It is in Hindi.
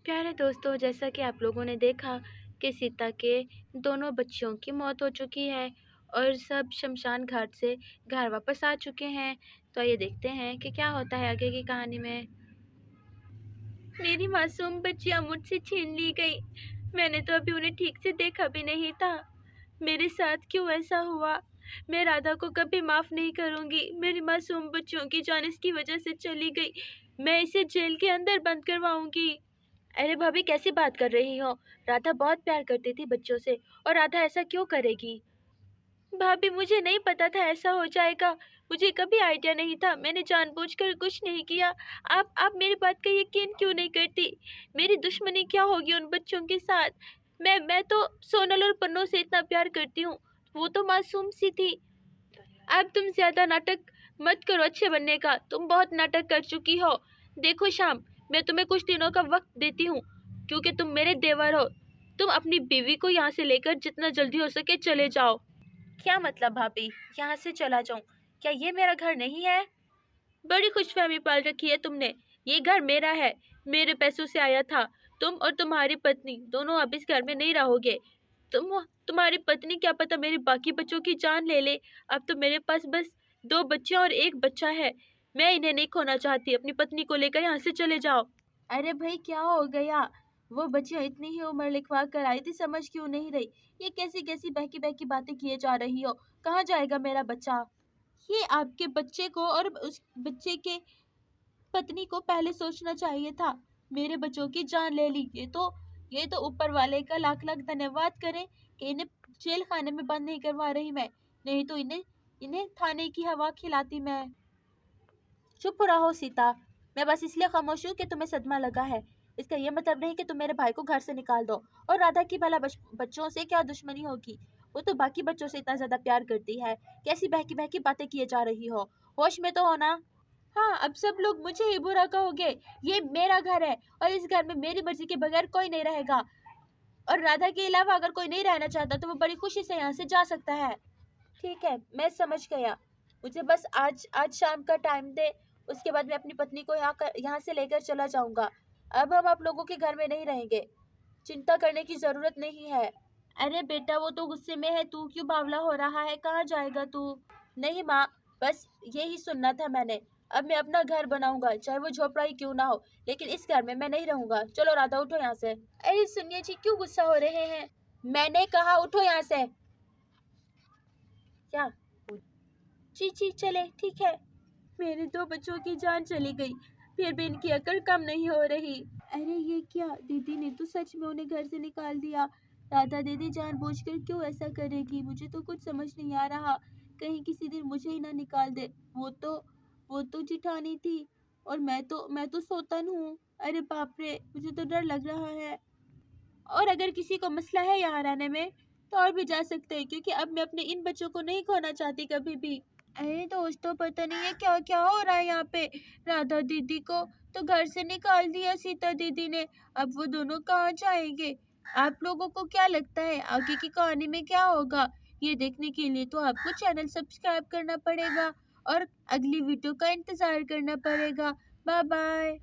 प्यारे दोस्तों, जैसा कि आप लोगों ने देखा कि सीता के दोनों बच्चियों की मौत हो चुकी है और सब शमशान घाट से घर वापस आ चुके हैं। तो आइए देखते हैं कि क्या होता है आगे की कहानी में। मेरी मासूम बच्चियां मुझसे छीन ली गई। मैंने तो अभी उन्हें ठीक से देखा भी नहीं था। मेरे साथ क्यों ऐसा हुआ? मैं राधा को कभी माफ नहीं करूंगी। मेरी मासूम बच्चियों की जान इसकी वजह से चली गई। मैं इसे जेल के अंदर बंद करवाऊंगी। अरे भाभी, कैसी बात कर रही हो? राधा बहुत प्यार करती थी बच्चों से, और राधा ऐसा क्यों करेगी? भाभी, मुझे नहीं पता था ऐसा हो जाएगा। मुझे कभी आइडिया नहीं था। मैंने जानबूझकर कुछ नहीं किया। आप मेरी बात का यकीन क्यों नहीं करती? मेरी दुश्मनी क्या होगी उन बच्चों के साथ? मैं तो सोनल और पन्नू से इतना प्यार करती हूँ। वो तो मासूम सी थी। अब तुम ज्यादा नाटक मत करो अच्छे बनने का। तुम बहुत नाटक कर चुकी हो। देखो शाम, मैं तुम्हें कुछ दिनों का वक्त देती हूँ, क्योंकि तुम मेरे देवर हो। तुम अपनी बीवी को यहाँ से लेकर जितना जल्दी हो सके चले जाओ। क्या मतलब भाभी, यहाँ से चला जाऊं? क्या ये मेरा घर नहीं है? बड़ी खुशफहमी पाल रखी है तुमने। ये घर मेरा है, मेरे पैसों से आया था। तुम और तुम्हारी पत्नी दोनों अब इस घर में नहीं रहोगे। तुम्हारी पत्नी क्या पता मेरे बाकी बच्चों की जान ले ले। अब तो मेरे पास बस दो बच्चे और एक बच्चा है। मैं इन्हें नहीं खोना चाहती। अपनी पत्नी को लेकर यहाँ से चले जाओ। अरे भाई, क्या हो गया? वो बच्चियां इतनी ही उम्र लिखवा कर आई थी, समझ क्यों नहीं रही? ये कैसी कैसी बहकी बहकी बातें किए जा रही हो? कहाँ जाएगा मेरा बच्चा? ये आपके बच्चे को और उस बच्चे के पत्नी को पहले सोचना चाहिए था। मेरे बच्चों की जान ले ली। ये तो ऊपर वाले का लाख लाख धन्यवाद करें कि इन्हें जेल खाने में बंद नहीं करवा रही मैं। नहीं तो इन्हें इन्हें थाने की हवा खिलाती मैं। चुप रहो सीता। मैं बस इसलिए खामोश हूँ कि तुम्हें सदमा लगा है। इसका ये मतलब नहीं कि तुम मेरे भाई को घर से निकाल दो। और राधा की भला बच्चों से क्या दुश्मनी होगी? वो तो बाकी बच्चों से इतना ज्यादा प्यार करती है। कैसी बहकी बहकी बातें किए जा रही हो? होश में तो हो ना? हाँ, अब सब लोग मुझे ही बुरा कहोगे। ये मेरा घर है और इस घर में मेरी मर्जी के बगैर कोई नहीं रहेगा। और राधा के अलावा अगर कोई नहीं रहना चाहता तो वो बड़ी खुशी से यहाँ से जा सकता है। ठीक है, मैं समझ गया। मुझे बस आज आज शाम का टाइम दे। उसके बाद मैं अपनी पत्नी को यहाँ से लेकर चला जाऊंगा। अब हम आप लोगों के घर में नहीं रहेंगे। चिंता करने की जरूरत नहीं है। अरे बेटा, वो तो गुस्से में है। तू क्यों बावला हो रहा है? कहाँ जाएगा तू? नहीं माँ, बस यही सुनना था मैंने। अब मैं अपना घर बनाऊंगा, चाहे वो झोपड़ा ही क्यों ना हो, लेकिन इस घर में मैं नहीं रहूंगा। चलो राधा, उठो यहाँ से। अरे सुनिए जी, क्यों गुस्सा हो रहे हैं? मैंने कहा उठो यहाँ से। क्या? जी जी, चले, ठीक है। मेरे दो बच्चों की जान चली गई, फिर भी इनकी अकड़ कम नहीं हो रही। अरे ये क्या? दीदी ने तो सच में उन्हें घर से निकाल दिया। राधा दीदी जानबूझकर क्यों ऐसा करेगी? मुझे तो कुछ समझ नहीं आ रहा। कहीं किसी दिन मुझे ही ना निकाल दे। वो तो जिठानी थी, और मैं तो सौतन हूँ। अरे बाप रे, मुझे तो डर लग रहा है। और अगर किसी को मसला है यहाँ रहने में तो और भी जा सकते हैं, क्योंकि अब मैं अपने इन बच्चों को नहीं खोना चाहती कभी भी। अरे दोस्तों, पता नहीं है क्या क्या हो रहा है यहाँ पे। राधा दीदी को तो घर से निकाल दिया सीता दीदी ने। अब वो दोनों कहाँ जाएंगे? आप लोगों को क्या लगता है आगे की कहानी में क्या होगा? ये देखने के लिए तो आपको चैनल सब्सक्राइब करना पड़ेगा और अगली वीडियो का इंतजार करना पड़ेगा। Bye bye.